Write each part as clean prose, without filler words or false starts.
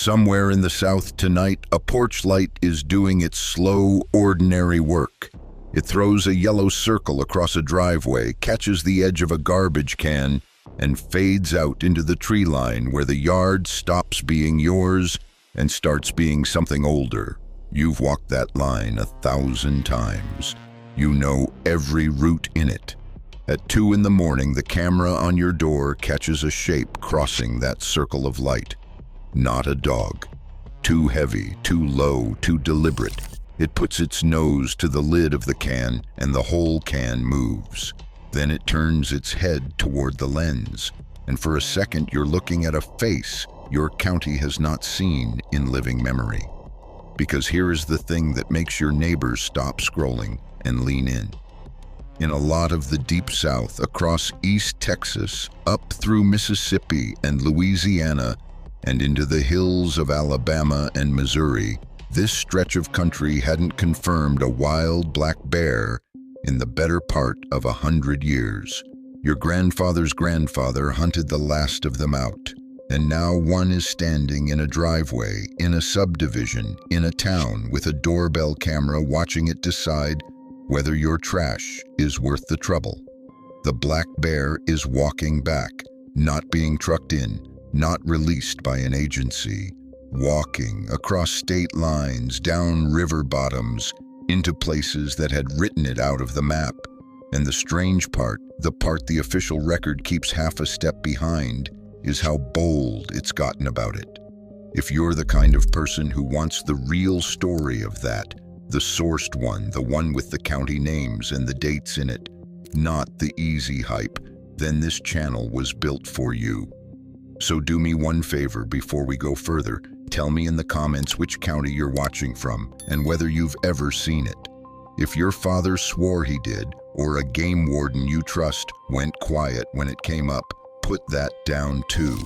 Somewhere in the South tonight, a porch light is doing its slow, ordinary work. It throws a yellow circle across a driveway, catches the edge of a garbage can, and fades out into the tree line where the yard stops being yours and starts being something older. You've walked that line 1,000 times. You know every route in it. At 2 in the morning, the camera on your door catches a shape crossing that circle of light. Not a dog. Too heavy, too low, too deliberate. It puts its nose to the lid of the can, and the whole can moves. Then it turns its head toward the lens, and for a second you're looking at a face your county has not seen in living memory. Because here is the thing that makes your neighbors stop scrolling and lean in. In a lot of the Deep South, across East Texas, up through Mississippi and Louisiana, and into the hills of Alabama and Missouri, this stretch of country hadn't confirmed a wild black bear in the better part of 100 years. Your grandfather's grandfather hunted the last of them out, and now one is standing in a driveway, in a subdivision, in a town, with a doorbell camera watching it decide whether your trash is worth the trouble. The black bear is walking back, not being trucked in, not released by an agency, walking across state lines, down river bottoms, into places that had written it out of the map. And the strange part, the part the official record keeps half a step behind, is how bold it's gotten about it. If you're the kind of person who wants the real story of that, the sourced one, the one with the county names and the dates in it, not the easy hype, then this channel was built for you. So do me one favor before we go further. Tell me in the comments which county you're watching from and whether you've ever seen it. If your father swore he did, or a game warden you trust went quiet when it came up, put that down too.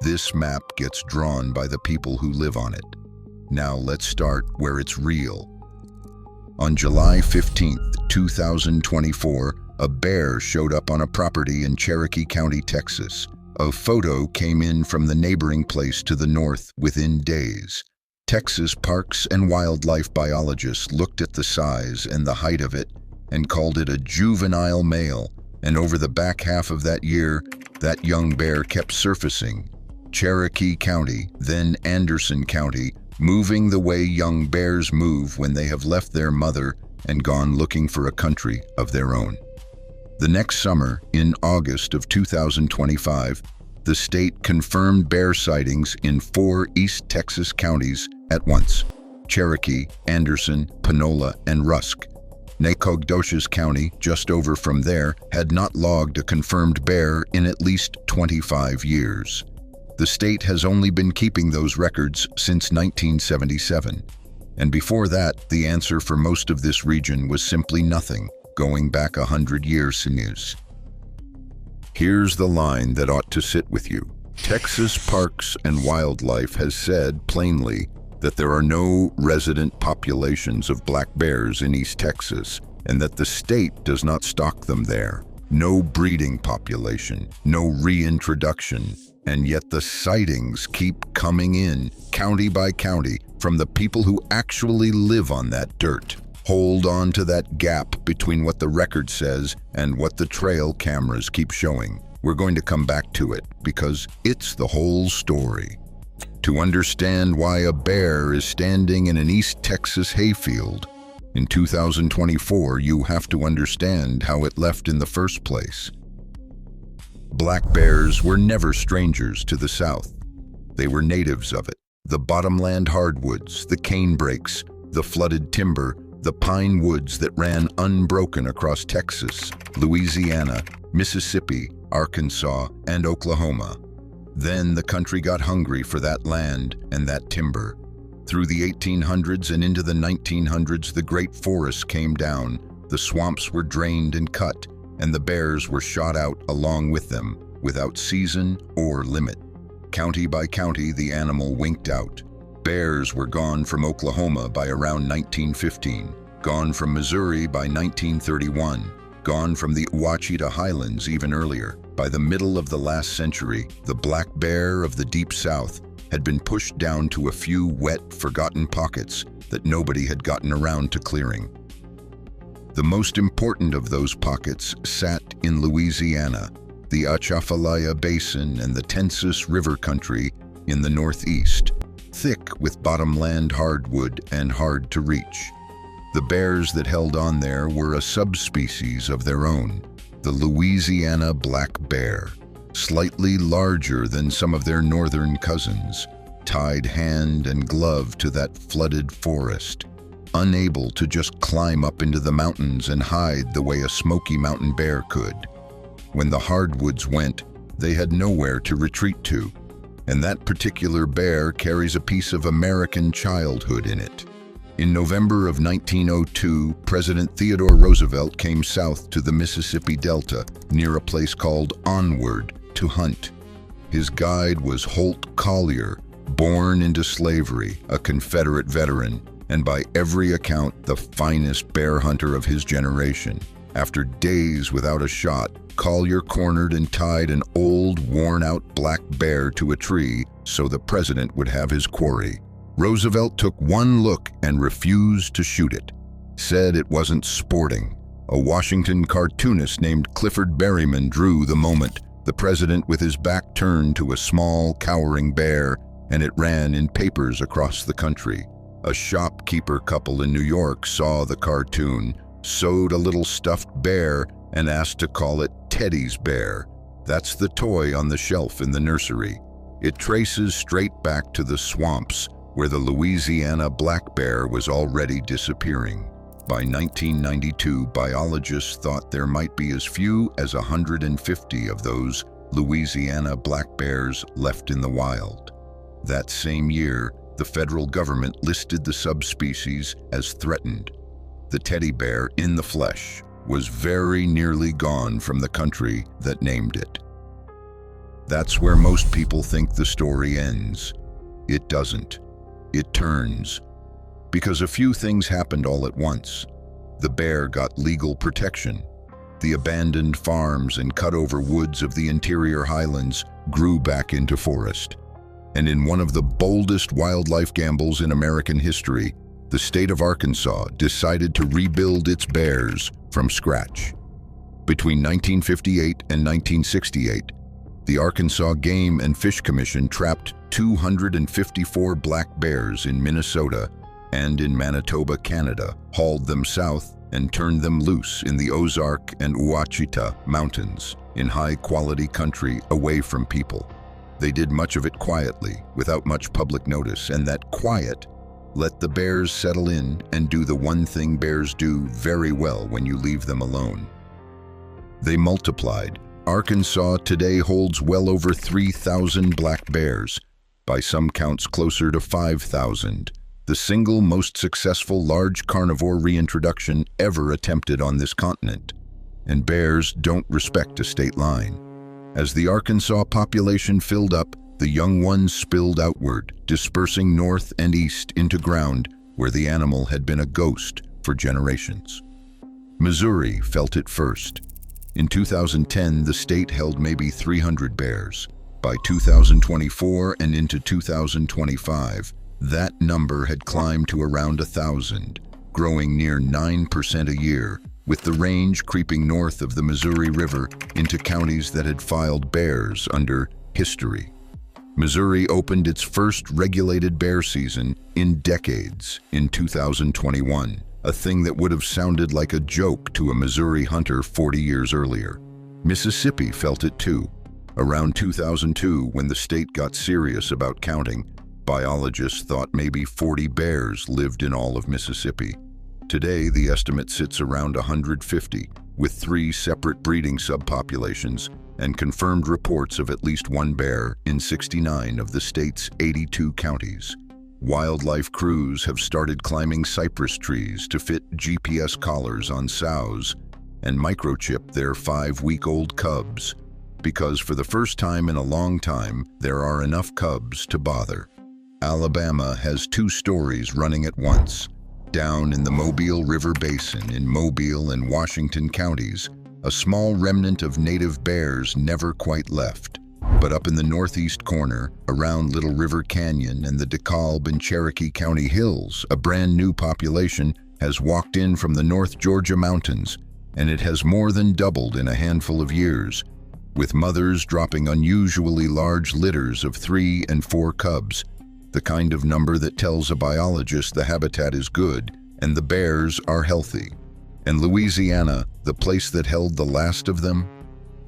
This map gets drawn by the people who live on it. Now let's start where it's real. On July 15th, 2024, a bear showed up on a property in Cherokee County, Texas. A photo came in from the neighboring place to the north within days. Texas parks and wildlife biologists looked at the size and the height of it and called it a juvenile male, and over the back half of that year, that young bear kept surfacing. Cherokee County, then Anderson County, moving the way young bears move when they have left their mother and gone looking for a country of their own. The next summer, in August of 2025, the state confirmed bear sightings in 4 East Texas counties at once: Cherokee, Anderson, Panola, and Rusk. Nacogdoches County, just over from there, had not logged a confirmed bear in at least 25 years. The state has only been keeping those records since 1977. And before that, the answer for most of this region was simply nothing, going back 100 years since. Here's the line that ought to sit with you. Texas Parks and Wildlife has said plainly that there are no resident populations of black bears in East Texas, and that the state does not stock them there. No breeding population, no reintroduction, and yet the sightings keep coming in, county by county, from the people who actually live on that dirt. Hold on to that gap between what the record says and what the trail cameras keep showing. We're going to come back to it because it's the whole story. To understand why a bear is standing in an East Texas hayfield in 2024, you have to understand how it left in the first place. Black bears were never strangers to the South. They were natives of it. The bottomland hardwoods, the canebrakes, the flooded timber, the pine woods that ran unbroken across Texas, Louisiana, Mississippi, Arkansas, and Oklahoma. Then the country got hungry for that land and that timber. Through the 1800s and into the 1900s, the great forests came down, the swamps were drained and cut, and the bears were shot out along with them, without season or limit. County by county, the animal winked out. Bears were gone from Oklahoma by around 1915, gone from Missouri by 1931, gone from the Ouachita Highlands even earlier. By the middle of the last century, the black bear of the Deep South had been pushed down to a few wet, forgotten pockets that nobody had gotten around to clearing. The most important of those pockets sat in Louisiana, the Atchafalaya Basin and the Tensas River country in the northeast, thick with bottomland hardwood and hard to reach. The bears that held on there were a subspecies of their own, the Louisiana black bear, slightly larger than some of their northern cousins, tied hand and glove to that flooded forest, unable to just climb up into the mountains and hide the way a Smoky Mountain bear could. When the hardwoods went, they had nowhere to retreat to, and that particular bear carries a piece of American childhood in it. In November of 1902, President Theodore Roosevelt came south to the Mississippi Delta near a place called Onward to hunt. His guide was Holt Collier, born into slavery, a Confederate veteran, and by every account the finest bear hunter of his generation. After days without a shot, Collier cornered and tied an old, worn-out black bear to a tree so the president would have his quarry. Roosevelt took one look and refused to shoot it, said it wasn't sporting. A Washington cartoonist named Clifford Berryman drew the moment, the president with his back turned to a small, cowering bear, and it ran in papers across the country. A shopkeeper couple in New York saw the cartoon, sewed a little stuffed bear, and asked to call it Teddy's bear. That's the toy on the shelf in the nursery. It traces straight back to the swamps, where the Louisiana black bear was already disappearing. By 1992, biologists thought there might be as few as 150 of those Louisiana black bears left in the wild. That same year, the federal government listed the subspecies as threatened. The teddy bear in the flesh was very nearly gone from the country that named it. That's where most people think the story ends. It doesn't. It turns. Because a few things happened all at once. The bear got legal protection. The abandoned farms and cut-over woods of the interior highlands grew back into forest. And in one of the boldest wildlife gambles in American history, the state of Arkansas decided to rebuild its bears from scratch. Between 1958 and 1968, the Arkansas Game and Fish Commission trapped 254 black bears in Minnesota and in Manitoba, Canada, hauled them south and turned them loose in the Ozark and Ouachita Mountains, in high-quality country away from people. They did much of it quietly, without much public notice, and that quiet let the bears settle in and do the one thing bears do very well when you leave them alone. They multiplied. Arkansas today holds well over 3,000 black bears, by some counts closer to 5,000, the single most successful large carnivore reintroduction ever attempted on this continent. And bears don't respect a state line. As the Arkansas population filled up, the young ones spilled outward, dispersing north and east into ground where the animal had been a ghost for generations. Missouri felt it first. In 2010, the state held maybe 300 bears. By 2024 and into 2025, that number had climbed to around 1,000, growing near 9% a year, with the range creeping north of the Missouri River into counties that had filed bears under history. Missouri opened its first regulated bear season in decades in 2021, a thing that would have sounded like a joke to a Missouri hunter 40 years earlier. Mississippi felt it too. Around 2002, when the state got serious about counting, biologists thought maybe 40 bears lived in all of Mississippi. Today, the estimate sits around 150, with 3 separate breeding subpopulations and confirmed reports of at least one bear in 69 of the state's 82 counties. Wildlife crews have started climbing cypress trees to fit GPS collars on sows and microchip their 5-week-old cubs, because for the first time in a long time, there are enough cubs to bother. Alabama has 2 stories running at once. Down in the Mobile River Basin in Mobile and Washington counties, a small remnant of native bears never quite left. But up in the northeast corner, around Little River Canyon and the DeKalb and Cherokee County hills, a brand new population has walked in from the North Georgia mountains, and it has more than doubled in a handful of years, with mothers dropping unusually large litters of 3 and 4 cubs, the kind of number that tells a biologist the habitat is good and the bears are healthy. And Louisiana, the place that held the last of them?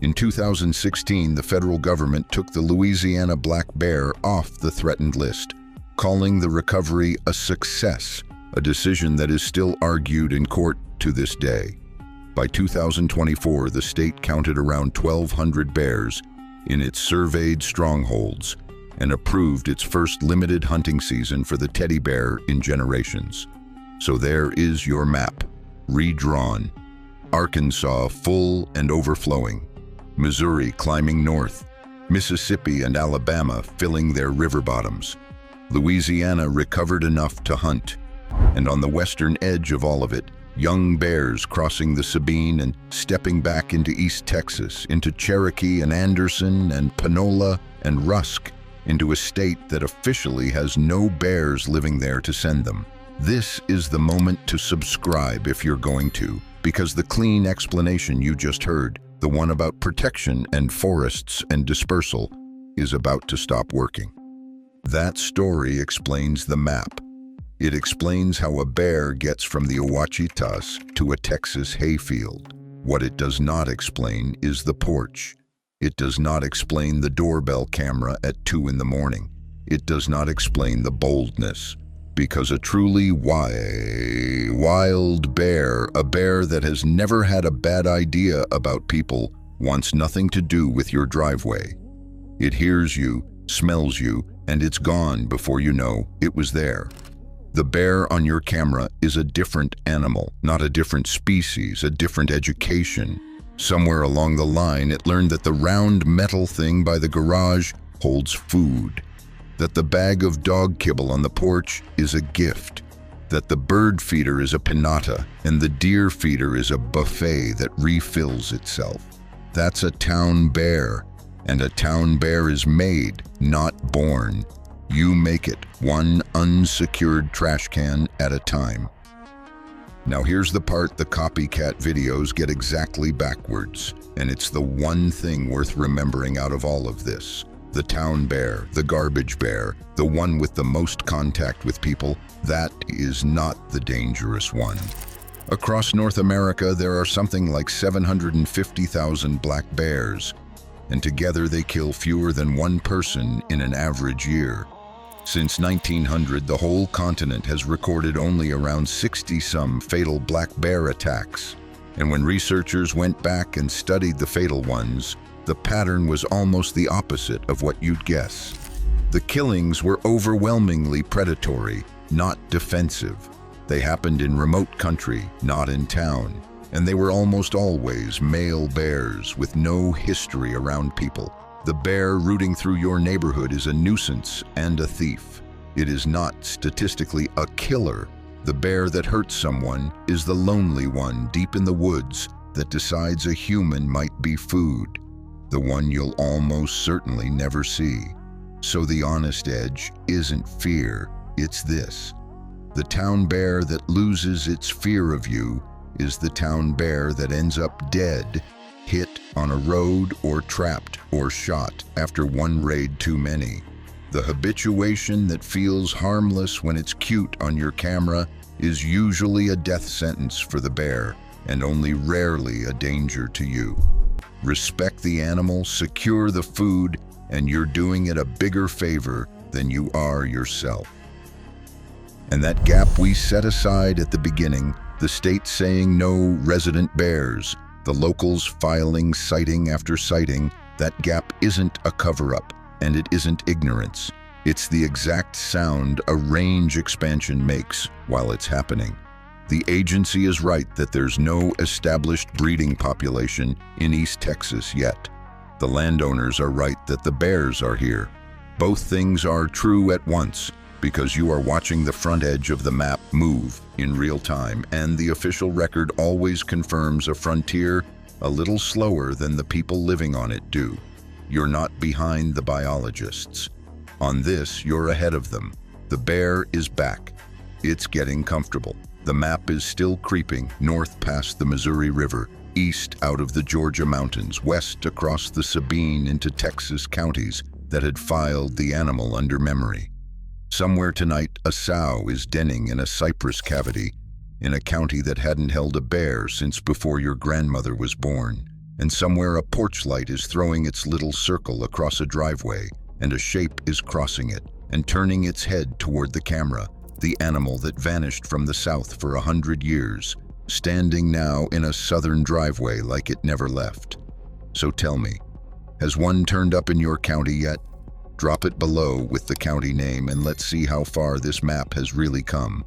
In 2016, the federal government took the Louisiana black bear off the threatened list, calling the recovery a success, a decision that is still argued in court to this day. By 2024, the state counted around 1,200 bears in its surveyed strongholds and approved its first limited hunting season for the teddy bear in generations. So there is your map, redrawn. Arkansas full and overflowing, Missouri climbing north, Mississippi and Alabama filling their river bottoms. Louisiana recovered enough to hunt, and on the western edge of all of it, young bears crossing the Sabine and stepping back into East Texas, into Cherokee and Anderson and Panola and Rusk, into a state that officially has no bears living there to send them. This is the moment to subscribe if you're going to, because the clean explanation you just heard, the one about protection and forests and dispersal, is about to stop working. That story explains the map. It explains how a bear gets from the Ouachitas to a Texas hayfield. What it does not explain is the porch. It does not explain the doorbell camera at 2 in the morning. It does not explain the boldness. Because a truly wild bear, a bear that has never had a bad idea about people, wants nothing to do with your driveway. It hears you, smells you, and it's gone before you know it was there. The bear on your camera is a different animal, not a different species, a different education. Somewhere along the line, it learned that the round metal thing by the garage holds food, that the bag of dog kibble on the porch is a gift, that the bird feeder is a pinata, and the deer feeder is a buffet that refills itself. That's a town bear, and a town bear is made, not born. You make it, one unsecured trash can at a time. Now here's the part the copycat videos get exactly backwards, and it's the one thing worth remembering out of all of this. The town bear, the garbage bear, the one with the most contact with people, that is not the dangerous one. Across North America, there are something like 750,000 black bears, and together they kill fewer than one person in an average year. Since 1900, the whole continent has recorded only around 60-some fatal black bear attacks. And when researchers went back and studied the fatal ones, the pattern was almost the opposite of what you'd guess. The killings were overwhelmingly predatory, not defensive. They happened in remote country, not in town. And they were almost always male bears with no history around people. The bear rooting through your neighborhood is a nuisance and a thief. It is not statistically a killer. The bear that hurts someone is the lonely one deep in the woods that decides a human might be food, the one you'll almost certainly never see. So the honest edge isn't fear, it's this. The town bear that loses its fear of you is the town bear that ends up dead, hit on a road or trapped or shot after one raid too many. The habituation that feels harmless when it's cute on your camera is usually a death sentence for the bear and only rarely a danger to you. Respect the animal, secure the food, and you're doing it a bigger favor than you are yourself. And that gap we set aside at the beginning, the state saying no resident bears, the locals filing sighting after sighting, that gap isn't a cover-up, and it isn't ignorance. It's the exact sound a range expansion makes while it's happening. The agency is right that there's no established breeding population in East Texas yet. The landowners are right that the bears are here. Both things are true at once, because you are watching the front edge of the map move in real time, and the official record always confirms a frontier a little slower than the people living on it do. You're not behind the biologists. On this, you're ahead of them. The bear is back. It's getting comfortable. The map is still creeping north past the Missouri River, east out of the Georgia mountains, west across the Sabine into Texas counties that had filed the animal under memory. Somewhere tonight, a sow is denning in a cypress cavity in a county that hadn't held a bear since before your grandmother was born. And somewhere a porch light is throwing its little circle across a driveway, and a shape is crossing it and turning its head toward the camera, the animal that vanished from the south for 100 years, standing now in a southern driveway like it never left. So tell me, has one turned up in your county yet? Drop it below with the county name and let's see how far this map has really come.